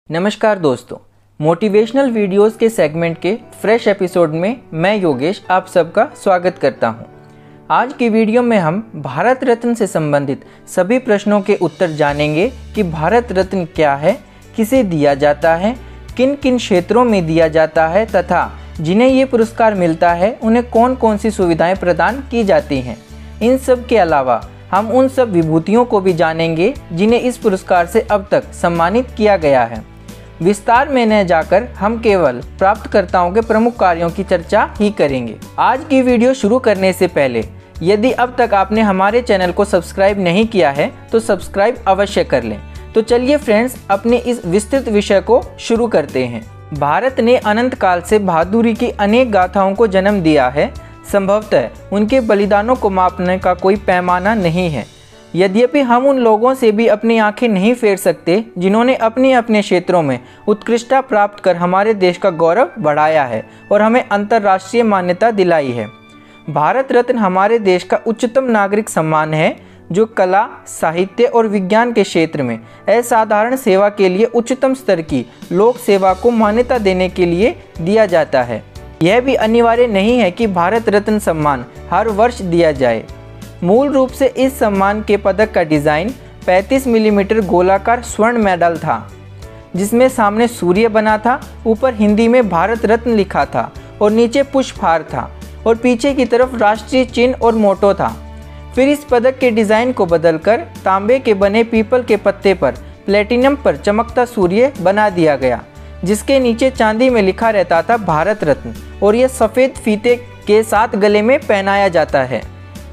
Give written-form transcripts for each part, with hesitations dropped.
नमस्कार दोस्तों, motivational videos के सेगमेंट के फ्रेश एपिसोड में मैं योगेश आप सबका स्वागत करता हूं। आज की वीडियो में हम भारत रत्न से संबंधित सभी प्रश्नों के उत्तर जानेंगे कि भारत रत्न क्या है, किसे दिया जाता है, किन किन क्षेत्रों में दिया जाता है तथा जिन्हें ये पुरस्कार मिलता है उन्हें कौन कौन सी सुविधाएं प्रदान की जाती हैं। इन सब के अलावा हम उन सब विभूतियों को भी जानेंगे जिन्हें इस पुरस्कार से अब तक सम्मानित किया गया है। विस्तार में न जाकर हम केवल प्राप्तकर्ताओं के प्रमुख कार्यों की चर्चा ही करेंगे। आज की वीडियो शुरू करने से पहले यदि अब तक आपने हमारे चैनल को सब्सक्राइब नहीं किया है तो सब्सक्राइब अवश्य कर लें। तो चलिए फ्रेंड्स, अपने इस विस्तृत विषय को शुरू करते हैं। भारत ने अनंत काल से बहादुरी की अनेक गाथाओं को जन्म दिया है। संभवतः उनके बलिदानों को मापने का कोई पैमाना नहीं है। यद्यपि हम उन लोगों से भी अपनी आंखें नहीं फेर सकते जिन्होंने अपने अपने क्षेत्रों में उत्कृष्टता प्राप्त कर हमारे देश का गौरव बढ़ाया है और हमें अंतर्राष्ट्रीय मान्यता दिलाई है। भारत रत्न हमारे देश का उच्चतम नागरिक सम्मान है जो कला, साहित्य और विज्ञान के क्षेत्र में असाधारण सेवा के लिए उच्चतम स्तर की लोक सेवा को मान्यता देने के लिए दिया जाता है। यह भी अनिवार्य नहीं है कि भारत रत्न सम्मान हर वर्ष दिया जाए। मूल रूप से इस सम्मान के पदक का डिज़ाइन 35 मिलीमीटर गोलाकार स्वर्ण मेडल था जिसमें सामने सूर्य बना था, ऊपर हिंदी में भारत रत्न लिखा था और नीचे पुष्पहार था और पीछे की तरफ राष्ट्रीय चिन्ह और मोटो था। फिर इस पदक के डिज़ाइन को बदलकर तांबे के बने पीपल के पत्ते पर प्लेटिनम पर चमकता सूर्य बना दिया गया जिसके नीचे चांदी में लिखा रहता था भारत रत्न और यह सफ़ेद फीते के साथ गले में पहनाया जाता है।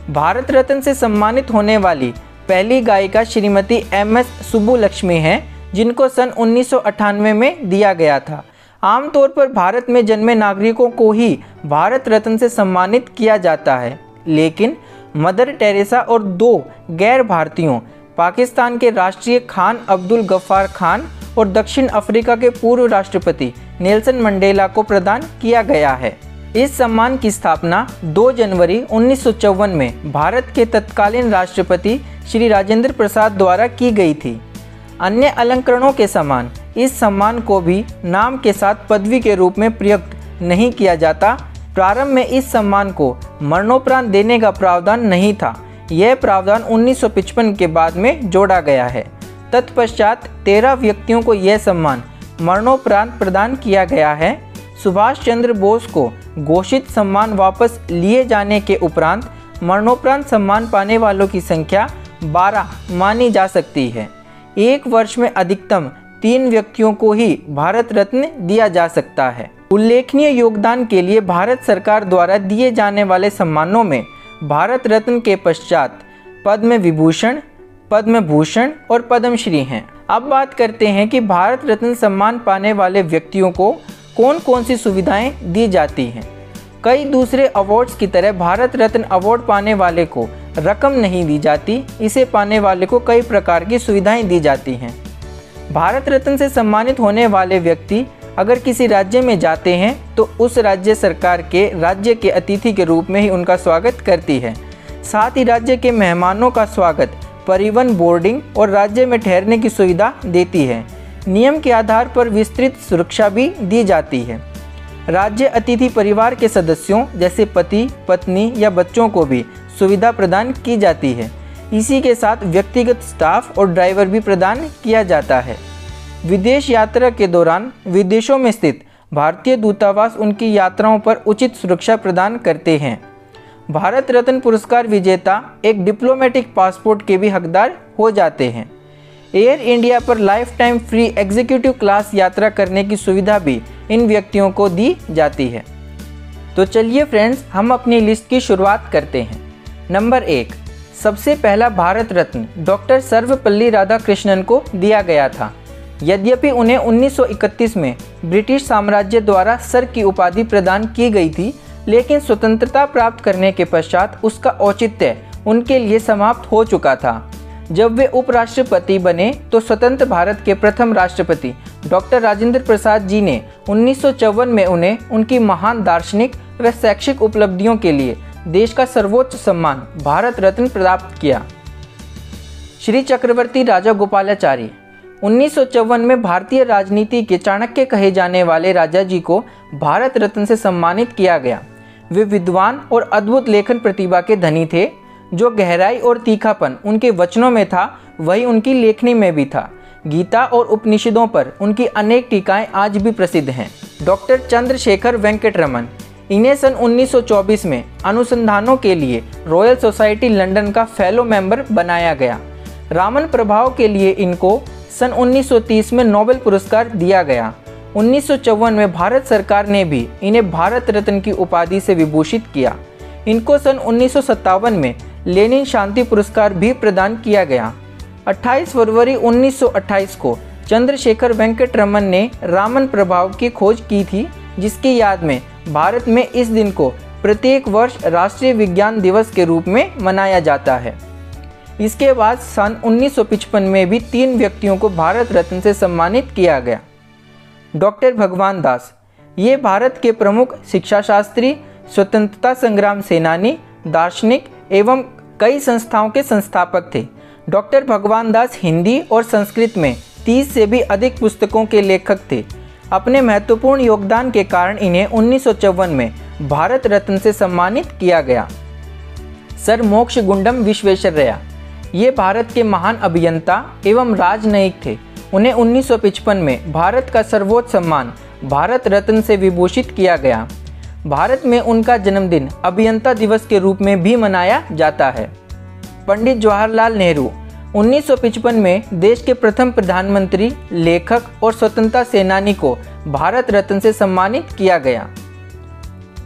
भारत रत्न से सम्मानित होने वाली पहली गायिका श्रीमती MS सुब्बुलक्ष्मी हैं जिनको सन 1998 में दिया गया था। आमतौर पर भारत में जन्मे नागरिकों को ही भारत रत्न से सम्मानित किया जाता है, लेकिन मदर टेरेसा और 2 गैर भारतीयों पाकिस्तान के राष्ट्रीय खान अब्दुल गफ्फार खान और दक्षिण अफ्रीका के पूर्व राष्ट्रपति नेल्सन मंडेला को प्रदान किया गया है। इस सम्मान की स्थापना 2 जनवरी 1954 में भारत के तत्कालीन राष्ट्रपति श्री राजेंद्र प्रसाद द्वारा की गई थी। अन्य अलंकरणों के समान इस सम्मान को भी नाम के साथ पदवी के रूप में प्रयुक्त नहीं किया जाता। प्रारंभ में इस सम्मान को मरणोपरांत देने का प्रावधान नहीं था। यह प्रावधान 1955 के बाद में जोड़ा गया है। तत्पश्चात 13 व्यक्तियों को यह सम्मान मरणोपरांत प्रदान किया गया है। सुभाष चंद्र बोस को घोषित सम्मान वापस लिए जाने के उपरांत मरणोपरांत सम्मान पाने वालों की संख्या 12 मानी जा सकती है। एक वर्ष में अधिकतम 3 व्यक्तियों को ही भारत रत्न दिया जा सकता है। उल्लेखनीय योगदान के लिए भारत सरकार द्वारा दिए जाने वाले सम्मानों में भारत रत्न के पश्चात पद्म विभूषण, पद्म भूषण और पद्मश्री हैं। अब बात करते हैं कि भारत रत्न सम्मान पाने वाले व्यक्तियों को कौन कौन सी सुविधाएं दी जाती हैं। कई दूसरे अवार्ड्स की तरह भारत रत्न अवार्ड पाने वाले को रकम नहीं दी जाती। इसे पाने वाले को कई प्रकार की सुविधाएं दी जाती हैं। भारत रत्न से सम्मानित होने वाले व्यक्ति अगर किसी राज्य में जाते हैं तो उस राज्य सरकार के राज्य के अतिथि के रूप में ही उनका स्वागत करती है। साथ ही राज्य के मेहमानों का स्वागत, परिवहन, बोर्डिंग और राज्य में ठहरने की सुविधा देती है। नियम के आधार पर विस्तृत सुरक्षा भी दी जाती है। राज्य अतिथि परिवार के सदस्यों जैसे पति, पत्नी या बच्चों को भी सुविधा प्रदान की जाती है। इसी के साथ व्यक्तिगत स्टाफ और ड्राइवर भी प्रदान किया जाता है। विदेश यात्रा के दौरान विदेशों में स्थित भारतीय दूतावास उनकी यात्राओं पर उचित सुरक्षा प्रदान करते हैं। भारत रत्न पुरस्कार विजेता एक डिप्लोमेटिक पासपोर्ट के भी हकदार हो जाते हैं। एयर इंडिया पर life time free executive class यात्रा करने की सुविधा भी इन व्यक्तियों को दी जाती है। तो चलिए फ्रेंड्स, हम अपनी लिस्ट की शुरुआत करते हैं। नंबर 1, सबसे पहला भारत रत्न डॉक्टर सर्वपल्ली राधाकृष्णन को दिया गया था। यद्यपि उन्हें 1931 में ब्रिटिश साम्राज्य द्वारा सर की उपाधि प्रदान की गई थी, लेकिन स्वतंत्रता प्राप्त करने के पश्चात उसका औचित्य उनके लिए समाप्त हो चुका था। जब वे उपराष्ट्रपति बने तो स्वतंत्र भारत के प्रथम राष्ट्रपति डॉक्टर राजेंद्र प्रसाद जी ने 1954 में उन्हें उनकी महान दार्शनिक व शैक्षिक उपलब्धियों के लिए देश का सर्वोच्च सम्मान भारत रत्न प्राप्त किया। श्री चक्रवर्ती राजा गोपालाचारी 1954 में भारतीय राजनीति के चाणक्य कहे जाने वाले राजाजी को भारत रत्न से सम्मानित किया गया। वे विद्वान और अद्भुत लेखन प्रतिभा के धनी थे। जो गहराई और तीखापन उनके वचनों में था, वही उनकी लेखनी में भी था। गीता और उपनिषदों पर उनकी अनेक टीकाएं आज भी प्रसिद्ध हैं। डॉक्टर चंद्रशेखर वेंकट रमन, इन्हें सन 1924 में अनुसंधानों के लिए रॉयल सोसाइटी लंदन का फेलो मेंबर बनाया गया। रामन प्रभाव के लिए इनको सन 1930 में नोबेल पुरस्कार दिया गया। 1954 में भारत सरकार ने भी इन्हें भारत रत्न की उपाधि से विभूषित किया। इनको सन 1957 में लेनिन शांति पुरस्कार भी प्रदान किया गया। 28 फरवरी 1928 को चंद्रशेखर वेंकट रमन ने रामन प्रभाव की खोज की थी, जिसकी याद में भारत में इस दिन को प्रत्येक वर्ष राष्ट्रीय विज्ञान दिवस के रूप में मनाया जाता है। इसके बाद सन 1955 में भी 3 व्यक्तियों को भारत रत्न से सम्मानित किया गया। डॉक्टर भगवान दास, ये भारत के प्रमुख शिक्षाशास्त्री, स्वतंत्रता संग्राम सेनानी, दार्शनिक एवं कई संस्थाओं के संस्थापक थे। डॉक्टर भगवान दास हिंदी और संस्कृत में 30 से भी अधिक पुस्तकों के लेखक थे। अपने महत्वपूर्ण योगदान के कारण इन्हें 1954 में भारत रत्न से सम्मानित किया गया। सर मोक्षगुंडम विश्वेश्वरैया, ये भारत के महान अभियंता एवं राजनयिक थे। उन्हें 1955 में भारत का सर्वोच्च सम्मान भारत रत्न से विभूषित किया गया। भारत में उनका जन्मदिन अभियंता दिवस के रूप में भी मनाया जाता है। पंडित जवाहरलाल नेहरू, 1955 में देश के प्रथम प्रधानमंत्री, लेखक और स्वतंत्रता सेनानी को भारत रत्न से सम्मानित किया गया।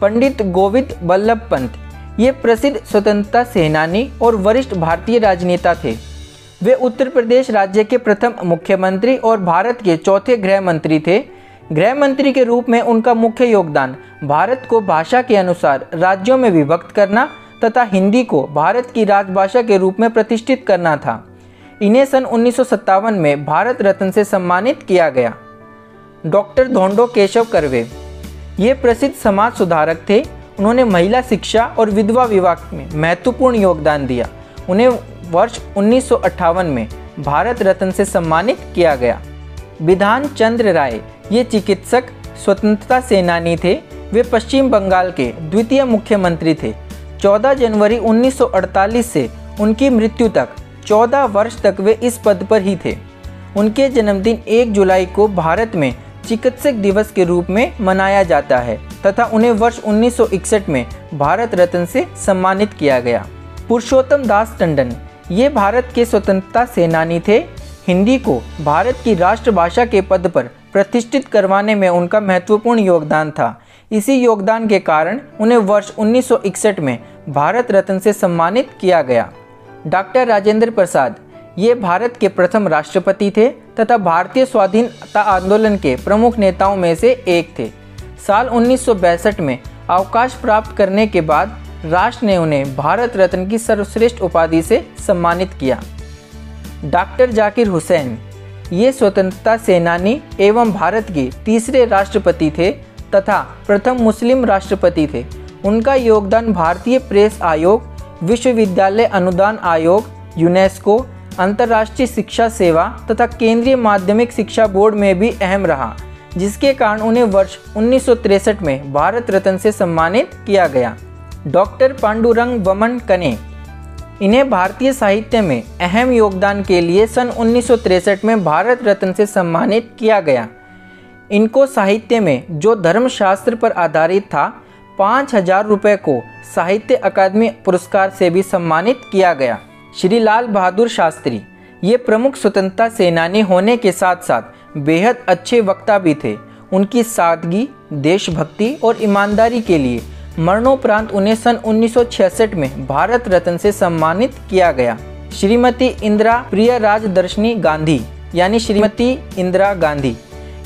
पंडित गोविंद बल्लभ पंत, ये प्रसिद्ध स्वतंत्रता सेनानी और वरिष्ठ भारतीय राजनेता थे। वे उत्तर प्रदेश राज्य के प्रथम मुख्यमंत्री और भारत के चौथे गृह मंत्री थे। गृह मंत्री के रूप में उनका मुख्य योगदान भारत को भाषा के अनुसार राज्यों में विभक्त करना तथा हिंदी को भारत की राजभाषा के रूप में प्रतिष्ठित करना था। इन्हें सन 1957 में भारत रत्न से सम्मानित किया गया। डॉक्टर धोंडो केशव कर्वे, ये प्रसिद्ध समाज सुधारक थे। उन्होंने महिला शिक्षा और विधवा विवाह में महत्वपूर्ण योगदान दिया। उन्हें वर्ष 1958 में भारत रत्न से सम्मानित किया गया। बिधान चंद्र राय, ये चिकित्सक, स्वतंत्रता सेनानी थे। वे पश्चिम बंगाल के द्वितीय मुख्यमंत्री थे। 14 जनवरी 1948 से उनकी मृत्यु तक 14 वर्ष तक वे इस पद पर ही थे। उनके जन्मदिन 1 जुलाई को भारत में चिकित्सक दिवस के रूप में मनाया जाता है तथा उन्हें वर्ष 1961 में भारत रत्न से सम्मानित किया गया। पुरुषोत्तम दास टंडन, ये भारत के स्वतंत्रता सेनानी थे। हिंदी को भारत की राष्ट्रभाषा के पद पर प्रतिष्ठित करवाने में उनका महत्वपूर्ण योगदान था। इसी योगदान के कारण उन्हें वर्ष 1961 में भारत रत्न से सम्मानित किया गया। डॉक्टर राजेंद्र प्रसाद, ये भारत के प्रथम राष्ट्रपति थे तथा भारतीय स्वाधीनता आंदोलन के प्रमुख नेताओं में से एक थे। साल 1962 में अवकाश प्राप्त करने के बाद राष्ट्र ने उन्हें भारत रत्न की सर्वश्रेष्ठ उपाधि से सम्मानित किया। डॉक्टर जाकिर हुसैन, ये स्वतंत्रता सेनानी एवं भारत के तीसरे राष्ट्रपति थे तथा प्रथम मुस्लिम राष्ट्रपति थे। उनका योगदान भारतीय प्रेस आयोग, विश्वविद्यालय अनुदान आयोग, यूनेस्को, अंतर्राष्ट्रीय शिक्षा सेवा तथा केंद्रीय माध्यमिक शिक्षा बोर्ड में भी अहम रहा, जिसके कारण उन्हें वर्ष 1963 में भारत रत्न से सम्मानित किया गया। डॉक्टर पांडुरंग वमन कने, इन्हें भारतीय साहित्य में अहम योगदान के लिए सन 1963 में भारत रत्न से सम्मानित किया गया। इनको साहित्य में जो धर्मशास्त्र पर आधारित था 5,000 रुपये को साहित्य अकादमी पुरस्कार से भी सम्मानित किया गया। श्री लाल बहादुर शास्त्री, ये प्रमुख स्वतंत्रता सेनानी होने के साथ साथ बेहद अच्छे वक्ता भी थे। उनकी सादगी, देशभक्ति और ईमानदारी के लिए मरणोपरांत उन्हें सन 1966 में भारत रत्न से सम्मानित किया गया। श्रीमती इंदिरा प्रियराजदर्शनी गांधी यानी श्रीमती इंदिरा गांधी,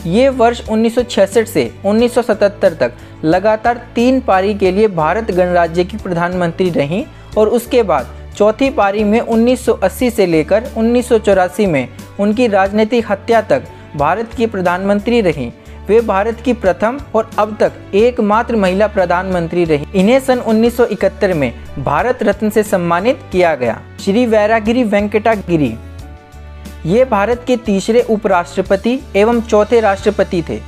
ये वर्ष 1966 से 1977 तक लगातार 3 पारी के लिए भारत गणराज्य की प्रधानमंत्री रहीं और उसके बाद चौथी पारी में 1980 से लेकर 1984 में उनकी राजनीतिक हत्या तक भारत की प्रधानमंत्री रहीं। वे भारत की प्रथम और अब तक एकमात्र महिला प्रधानमंत्री रहीं। इन्हें सन 1971 में भारत रत्न से सम्मानित किया गया। श्री वैरागिरी वेंकटा गिरी, ये भारत के तीसरे उपराष्ट्रपति एवं चौथे राष्ट्रपति थे।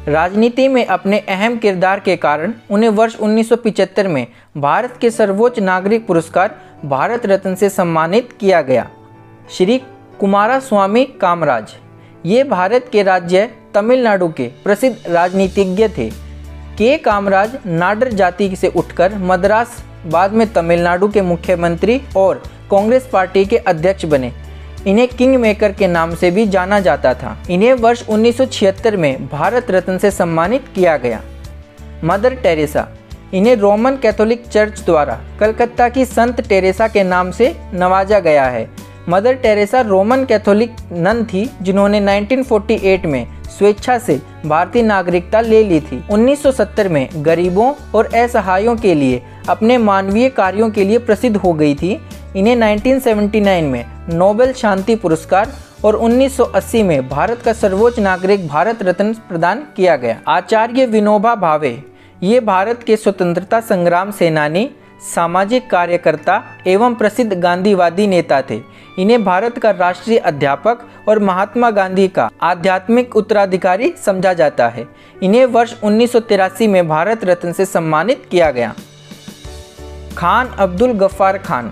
राजनीति में अपने अहम किरदार के कारण उन्हें वर्ष 1975 में भारत के सर्वोच्च नागरिक पुरस्कार भारत रत्न से सम्मानित किया गया। श्री कुमारास्वामी कामराज, ये भारत के राज्य तमिलनाडु के प्रसिद्ध राजनीतिज्ञ थे। के कामराज नाडर जाति से उठकर मद्रास, बाद में तमिलनाडु के मुख्यमंत्री और कांग्रेस पार्टी के अध्यक्ष बने। इन्हें किंग मेकर के नाम से भी जाना जाता था। इन्हें वर्ष 1976 में भारत रत्न से सम्मानित किया गया। मदर टेरेसा, इन्हें रोमन कैथोलिक चर्च द्वारा कलकत्ता की संत टेरेसा के नाम से नवाजा गया है। Mother Teresa Roman Catholic nun थी जिन्होंने 1948 में स्वेच्छा से भारतीय नागरिकता ले ली थी। 1970 में गरीबों और असहायों के लिए अपने मानवीय कार्यों के लिए प्रसिद्ध हो गई थी। इन्हें 1979 में नोबेल शांति पुरस्कार और 1980 में भारत का सर्वोच्च नागरिक भारत रत्न प्रदान किया गया। आचार्य विनोबा भावे, ये भारत के स्वतंत्रता संग्राम सेनानी, सामाजिक कार्यकर्ता एवं प्रसिद्ध गांधीवादी नेता थे। इन्हें भारत का राष्ट्रीय अध्यापक और महात्मा गांधी का आध्यात्मिक उत्तराधिकारी समझा जाता है। इन्हें वर्ष 1983 में भारत रत्न से सम्मानित किया गया। खान अब्दुल गफ्फार खान,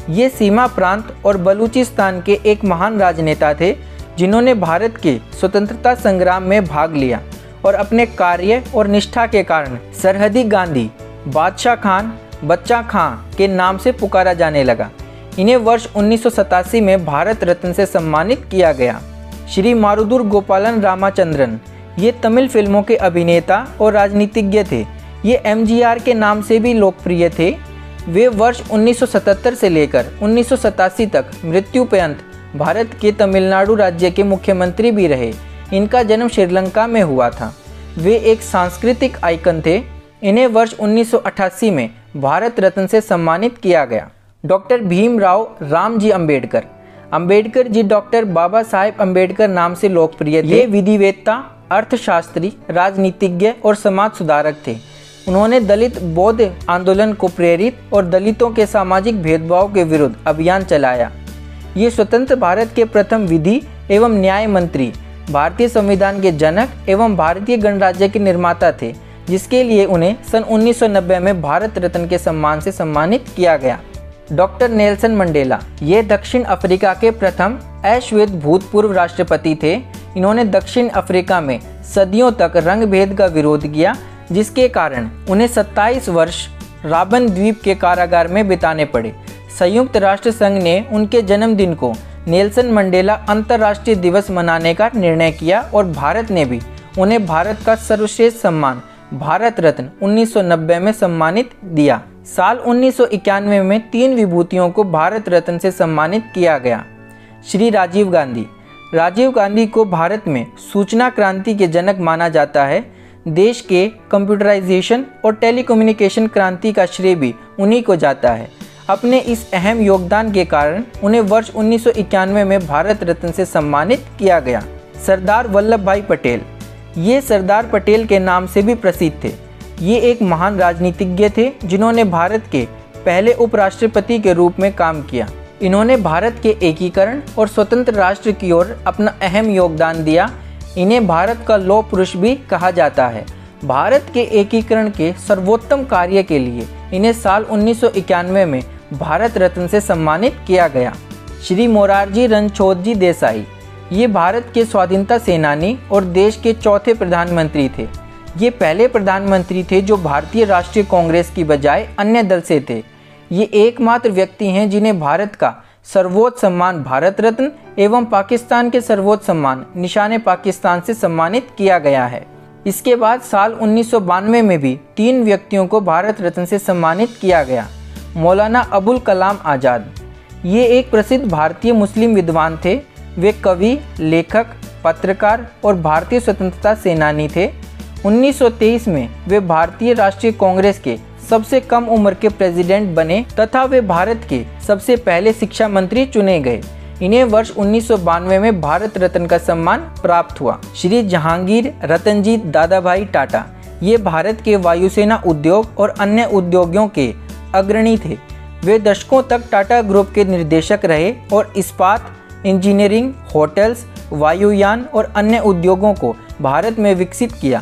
ये सीमा प्रांत और बलूचिस्तान के एक महान राजनेता थे जिन्होंने भारत के स्वतंत्रता संग्राम में भाग लिया और अपने कार्य और निष्ठा के कारण सरहदी गांधी, बादशाह खान, बच्चा खां के नाम से पुकारा जाने लगा। इन्हें वर्ष 1987 में भारत रत्न से सम्मानित किया गया। श्री मारुदुर गोपालन रामाचंद्रन, ये तमिल फिल्मों के अभिनेता और राजनीतिज्ञ थे। ये एमजीआर के नाम से भी लोकप्रिय थे। वे वर्ष 1977 से लेकर 1987 तक मृत्यु पर्यंत भारत के तमिलनाडु राज्य के मुख्यमंत्री भी रहे। इनका जन्म श्रीलंका में हुआ था। वे एक सांस्कृतिक आइकन थे। इन्हें वर्ष 1988 में भारत रत्न से सम्मानित किया गया। डॉक्टर भीमराव रामजी अंबेडकर, अंबेडकर जी डॉक्टर बाबा साहेब अंबेडकर नाम से लोकप्रिय थे। ये विधिवेत्ता, अर्थशास्त्री, राजनीतिज्ञ और समाज सुधारक थे। उन्होंने दलित बौद्ध आंदोलन को प्रेरित और दलितों के सामाजिक भेदभाव के विरुद्ध अभियान चलाया। ये स्वतंत्र भारत के प्रथम विधि एवं न्याय मंत्री, भारतीय संविधान के जनक एवं भारतीय गणराज्य के निर्माता थे, जिसके लिए उन्हें सन 1990 में भारत रत्न के सम्मान से सम्मानित किया गया। डॉक्टर नेल्सन मंडेला, ये दक्षिण अफ्रीका के प्रथम अश्वेत भूतपूर्व राष्ट्रपति थे। इन्होंने दक्षिण अफ्रीका में सदियों तक रंग भेद का विरोध किया, जिसके कारण उन्हें 27 वर्ष राबन द्वीप के कारागार में बिताने पड़े। संयुक्त राष्ट्र संघ ने उनके जन्मदिन को नेल्सन मंडेला अंतर्राष्ट्रीय दिवस मनाने का निर्णय किया और भारत ने भी उन्हें भारत का सर्वश्रेष्ठ सम्मान भारत रत्न 1990 में सम्मानित दिया। साल 1991 में 3 विभूतियों को भारत रत्न से सम्मानित किया गया। श्री राजीव गांधी, राजीव गांधी को भारत में सूचना क्रांति के जनक माना जाता है। देश के कंप्यूटराइजेशन और टेलीकम्युनिकेशन क्रांति का श्रेय भी उन्हीं को जाता है। अपने इस अहम योगदान के कारण उन्हें वर्ष 1991 में भारत रत्न से सम्मानित किया गया। सरदार वल्लभ भाई पटेल, ये सरदार पटेल के नाम से भी प्रसिद्ध थे। ये एक महान राजनीतिज्ञ थे जिन्होंने भारत के पहले उपराष्ट्रपति के रूप में काम किया। इन्होंने भारत के एकीकरण और स्वतंत्र राष्ट्र की ओर अपना अहम योगदान दिया। इन्हें भारत का लौह पुरुष भी कहा जाता है। भारत के एकीकरण के सर्वोत्तम कार्य के लिए इन्हें साल 1991 में भारत रत्न से सम्मानित किया गया। श्री मोरारजी रणछोड़जी देसाई, ये भारत के स्वाधीनता सेनानी और देश के चौथे प्रधानमंत्री थे। ये पहले प्रधानमंत्री थे जो भारतीय राष्ट्रीय कांग्रेस की बजाय अन्य दल से थे। ये एकमात्र व्यक्ति हैं जिन्हें भारत का सर्वोच्च सम्मान भारत रत्न एवं पाकिस्तान के सर्वोच्च सम्मान निशाने पाकिस्तान से सम्मानित किया गया है। इसके बाद साल 1992 में भी 3 व्यक्तियों को भारत रत्न से सम्मानित किया गया। मौलाना अबुल कलाम आज़ाद, ये एक प्रसिद्ध भारतीय मुस्लिम विद्वान थे। वे कवि, लेखक, पत्रकार और भारतीय स्वतंत्रता सेनानी थे। 1923 में वे भारतीय राष्ट्रीय कांग्रेस के सबसे कम उम्र के प्रेसिडेंट बने तथा वे भारत के सबसे पहले शिक्षा मंत्री चुने गए। इन्हें वर्ष 1992 में भारत रत्न का सम्मान प्राप्त हुआ। श्री जहांगीर रतनजी दादाभाई टाटा, ये भारत के वायुसेना उद्योग और अन्य उद्योगों के अग्रणी थे। वे दशकों तक टाटा ग्रुप के निर्देशक रहे और इस्पात, इंजीनियरिंग, होटल्स, वायुयान और अन्य उद्योगों को भारत में विकसित किया।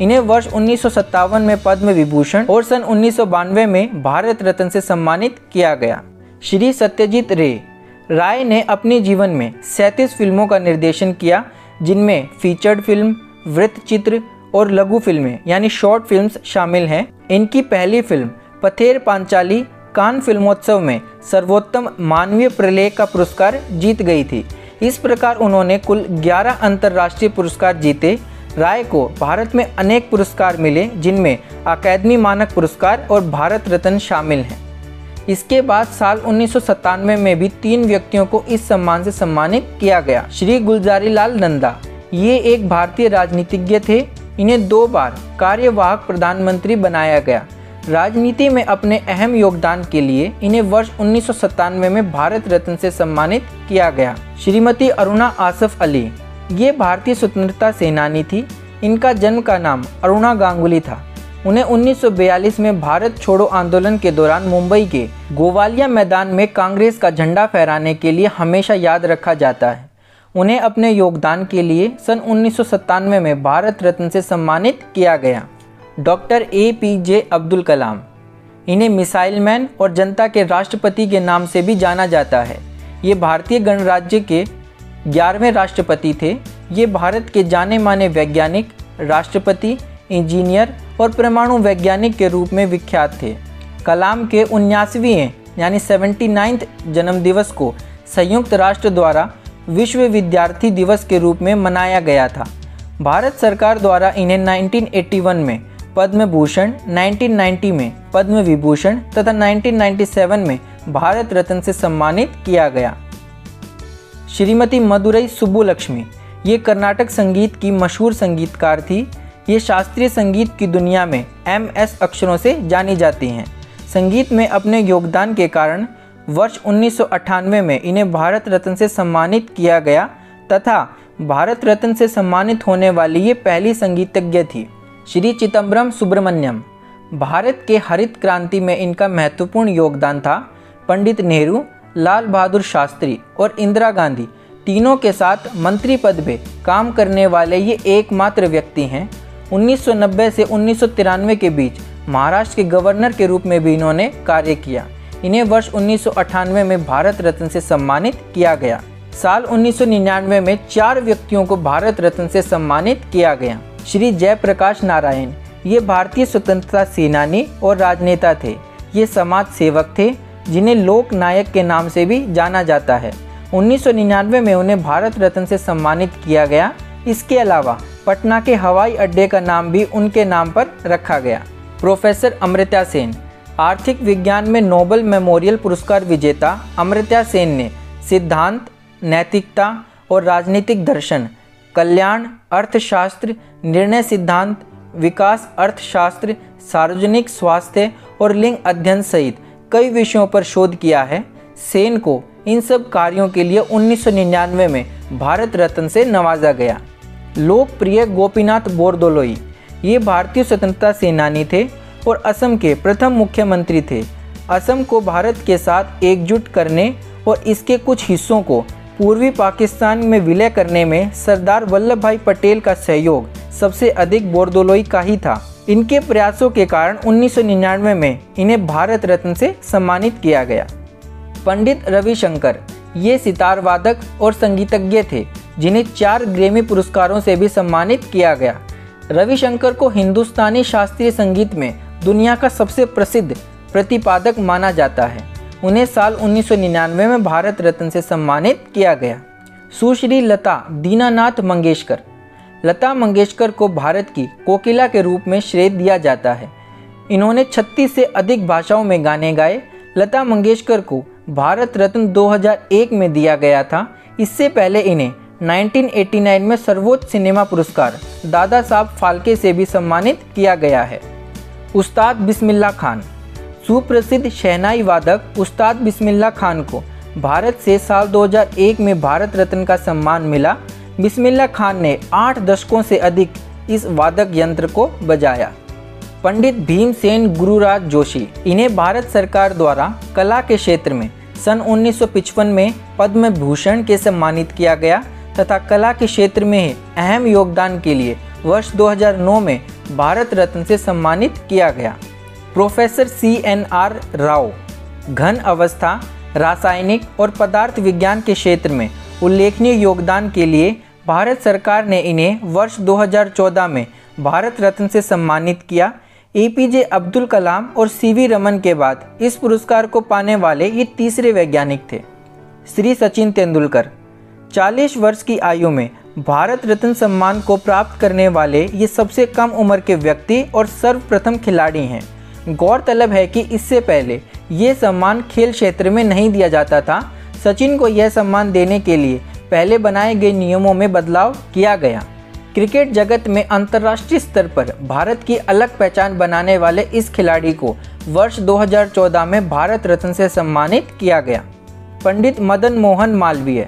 इन्हें वर्ष 1957 में पद्म विभूषण और सन 1992 में भारत रत्न से सम्मानित किया गया। श्री सत्यजीत रे राय ने अपने जीवन में 37 फिल्मों का निर्देशन किया, जिनमें फीचर्ड फिल्म, वृत्तचित्र और लघु फिल्में यानी शॉर्ट फिल्म्स शामिल हैं। इनकी पहली फिल्म पथेर पांचाली कान फिल्मोत्सव में सर्वोत्तम मानवीय प्रलेख का पुरस्कार जीत गई थी। इस प्रकार उन्होंने कुल 11 अंतर्राष्ट्रीय पुरस्कार जीते। राय को भारत में अनेक पुरस्कार मिले, जिनमें अकादमी मानक पुरस्कार और भारत रत्न शामिल हैं। इसके बाद साल 1997 में भी 3 व्यक्तियों को इस सम्मान से सम्मानित किया गया। श्री गुलजारीलाल नंदा, ये एक भारतीय राजनीतिज्ञ थे। इन्हें 2 बार कार्यवाहक प्रधानमंत्री बनाया गया। राजनीति में अपने अहम योगदान के लिए इन्हें वर्ष 1997 में भारत रत्न से सम्मानित किया गया। श्रीमती अरुणा आसफ अली, ये भारतीय स्वतंत्रता सेनानी थी। इनका जन्म का नाम अरुणा गांगुली था। उन्हें 1942 में भारत छोड़ो आंदोलन के दौरान मुंबई के गोवालिया मैदान में कांग्रेस का झंडा फहराने के लिए हमेशा याद रखा जाता है। उन्हें अपने योगदान के लिए सन 1997 में भारत रत्न से सम्मानित किया गया। डॉक्टर APJ अब्दुल कलाम, इन्हें मिसाइल मैन और जनता के राष्ट्रपति के नाम से भी जाना जाता है। ये भारतीय गणराज्य के 11वें राष्ट्रपति थे। ये भारत के जाने माने वैज्ञानिक, राष्ट्रपति, इंजीनियर और परमाणु वैज्ञानिक के रूप में विख्यात थे। कलाम के 79वें यानी 79th जन्मदिवस को संयुक्त राष्ट्र द्वारा विश्व विद्यार्थी दिवस के रूप में मनाया गया था। भारत सरकार द्वारा इन्हें 1981 में पद्म भूषण, 1990 में पद्म विभूषण तथा 1997 में भारत रत्न से सम्मानित किया गया। श्रीमती मदुरई सुब्बुलक्ष्मी, ये कर्नाटक संगीत की मशहूर संगीतकार थी। ये शास्त्रीय संगीत की दुनिया में MS अक्षरों से जानी जाती हैं। संगीत में अपने योगदान के कारण वर्ष 1998 में इन्हें भारत रत्न से सम्मानित किया गया तथा भारत रत्न से सम्मानित होने वाली ये पहली संगीतज्ञ थी। श्री चिदम्बरम सुब्रमण्यम, भारत के हरित क्रांति में इनका महत्वपूर्ण योगदान था। पंडित नेहरू, लाल बहादुर शास्त्री और इंदिरा गांधी तीनों के साथ मंत्री पद पे काम करने वाले ये एकमात्र व्यक्ति हैं। 1990 से 1993 के बीच महाराष्ट्र के गवर्नर के रूप में भी इन्होंने कार्य किया। इन्हें वर्ष 1998 में भारत रत्न से सम्मानित किया गया। साल 1999 में 4 व्यक्तियों को भारत रत्न से सम्मानित किया गया। श्री जयप्रकाश नारायण, ये भारतीय स्वतंत्रता सेनानी और राजनेता थे। ये समाज सेवक थे, जिन्हें लोक नायक के नाम से भी जाना जाता है। 1999 में उन्हें भारत रत्न से सम्मानित किया गया। इसके अलावा पटना के हवाई अड्डे का नाम भी उनके नाम पर रखा गया। प्रोफेसर अमर्त्य सेन, आर्थिक विज्ञान में नोबेल मेमोरियल पुरस्कार विजेता अमर्त्य सेन ने सिद्धांत, नैतिकता और राजनीतिक दर्शन, कल्याण अर्थशास्त्र, निर्णय सिद्धांत, विकास अर्थशास्त्र, सार्वजनिक स्वास्थ्य और लिंग अध्ययन सहित कई विषयों पर शोध किया है। सेन को इन सब कार्यों के लिए 1999 में भारत रत्न से नवाजा गया। लोकप्रिय गोपीनाथ बोरदोलोई, ये भारतीय स्वतंत्रता सेनानी थे और असम के प्रथम मुख्यमंत्री थे। असम को भारत के साथ एकजुट करने और इसके कुछ हिस्सों को पूर्वी पाकिस्तान में विलय करने में सरदार वल्लभ भाई पटेल का सहयोग सबसे अधिक बोरदोलोई का ही था। इनके प्रयासों के कारण 1999 में इन्हें भारत रत्न से सम्मानित किया गया। पंडित रविशंकर, ये सितार वादक और संगीतज्ञ थे, जिन्हें 4 ग्रैमी पुरस्कारों से भी सम्मानित किया गया। रविशंकर को हिंदुस्तानी शास्त्रीय संगीत में दुनिया का सबसे प्रसिद्ध प्रतिपादक माना जाता है। उन्हें साल 1999 में भारत रत्न से सम्मानित किया गया। सुश्री लता दीनानाथ मंगेशकर, लता मंगेशकर को भारत की कोकिला के रूप में श्रेय दिया जाता है। इन्होंने 36 से अधिक भाषाओं में गाने गाए। लता मंगेशकर को भारत रत्न 2001 में दिया गया था। इससे पहले इन्हें 1989 में सर्वोच्च सिनेमा पुरस्कार दादा साहब फाल्के से भी सम्मानित किया गया है। उस्ताद बिस्मिल्लाह खान, सुप्रसिद्ध शहनाई वादक उस्ताद बिस्मिल्लाह खान को भारत से साल 2001 में भारत रत्न का सम्मान मिला। बिस्मिल्लाह खान ने 8 दशकों से अधिक इस वादक यंत्र को बजाया। पंडित भीमसेन गुरुराज जोशी, इन्हें भारत सरकार द्वारा कला के क्षेत्र में सन 1955 में पद्म भूषण के सम्मानित किया गया तथा कला के क्षेत्र में अहम योगदान के लिए वर्ष 2009 में भारत रत्न से सम्मानित किया गया। प्रोफेसर CNR राव घन अवस्था, रासायनिक और पदार्थ विज्ञान के क्षेत्र में उल्लेखनीय योगदान के लिए भारत सरकार ने इन्हें वर्ष 2014 में भारत रत्न से सम्मानित किया। APJ अब्दुल कलाम और CV रमन के बाद इस पुरस्कार को पाने वाले ये तीसरे वैज्ञानिक थे। श्री सचिन तेंदुलकर 40 वर्ष की आयु में भारत रत्न सम्मान को प्राप्त करने वाले ये सबसे कम उम्र के व्यक्ति और सर्वप्रथम खिलाड़ी हैं। गौरतलब है कि इससे पहले ये सम्मान खेल क्षेत्र में नहीं दिया जाता था। सचिन को यह सम्मान देने के लिए पहले बनाए गए नियमों में बदलाव किया गया। क्रिकेट जगत में अंतर्राष्ट्रीय स्तर पर भारत की अलग पहचान बनाने वाले इस खिलाड़ी को वर्ष 2014 में भारत रत्न से सम्मानित किया गया। पंडित मदन मोहन मालवीय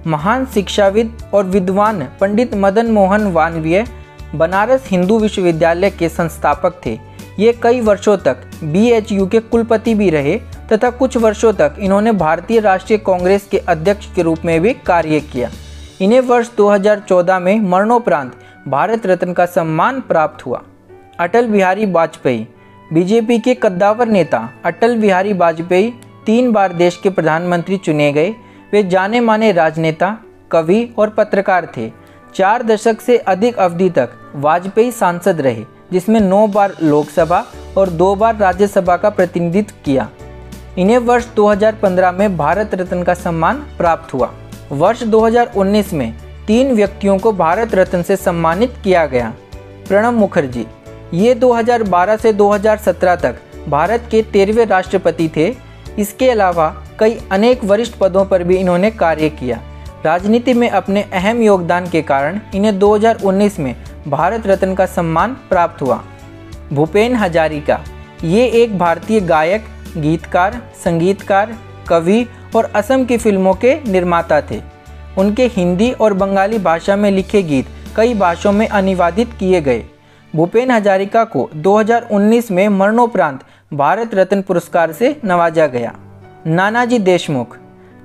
महान शिक्षाविद और विद्वान पंडित मदन मोहन मालवीय बनारस हिंदू विश्वविद्यालय के संस्थापक थे। ये कई वर्षों तक BHU के कुलपति भी रहे तथा कुछ वर्षों तक इन्होंने भारतीय राष्ट्रीय कांग्रेस के अध्यक्ष के रूप में भी कार्य किया। इन्हें वर्ष 2014 में मरणोपरांत भारत रत्न का सम्मान प्राप्त हुआ। अटल बिहारी वाजपेयी BJP के कद्दावर नेता अटल बिहारी वाजपेयी 3 बार देश के प्रधानमंत्री चुने गए। वे जाने माने राजनेता, कवि और पत्रकार थे। 4 दशक से अधिक अवधि तक वाजपेयी सांसद रहे, जिसमें 9 बार लोकसभा और 2 बार राज्यसभा का प्रतिनिधित्व किया। इन्हें वर्ष 2015 में भारत रत्न का सम्मान प्राप्त हुआ। वर्ष 2019 में 3 व्यक्तियों को भारत रत्न से सम्मानित किया गया। प्रणब मुखर्जी, ये 2012 से 2017 तक भारत के 13वें राष्ट्रपति थे। इसके अलावा कई अनेक वरिष्ठ पदों पर भी इन्होंने कार्य किया। राजनीति में अपने अहम योगदान के कारण इन्हें 2019 में भारत रत्न का सम्मान प्राप्त हुआ। भूपेन हजारिका, ये एक भारतीय गायक, गीतकार, संगीतकार, कवि और असम की फिल्मों के निर्माता थे। उनके हिंदी और बंगाली भाषा में लिखे गीत कई भाषाओं में अनुवादित किए गए। भूपेन हजारिका को 2019 में मरणोपरांत भारत रत्न पुरस्कार से नवाजा गया। नानाजी देशमुख,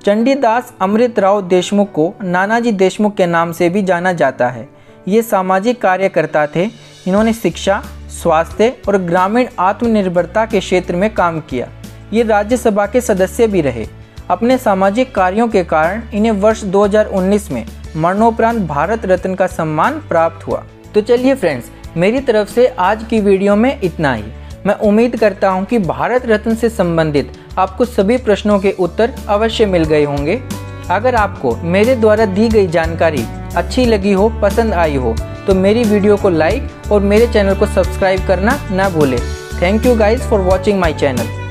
चंडीदास अमृतराव देशमुख को नानाजी देशमुख के नाम से भी जाना जाता है। ये सामाजिक कार्यकर्ता थे। इन्होंने शिक्षा, स्वास्थ्य और ग्रामीण आत्मनिर्भरता के क्षेत्र में काम किया। ये राज्यसभा के सदस्य भी रहे। अपने सामाजिक कार्यों के कारण इन्हें वर्ष 2019 में मरणोपरांत भारत रत्न का सम्मान प्राप्त हुआ। तो चलिए फ्रेंड्स, मेरी तरफ से आज की वीडियो में इतना ही। मैं उम्मीद करता हूं कि भारत रत्न से संबंधित आपको सभी प्रश्नों के उत्तर अवश्य मिल गए होंगे। अगर आपको मेरे द्वारा दी गई जानकारी अच्छी लगी हो, पसंद आई हो, तो मेरी वीडियो को लाइक और मेरे चैनल को सब्सक्राइब करना ना भूलें। Thank you guys for watching my channel.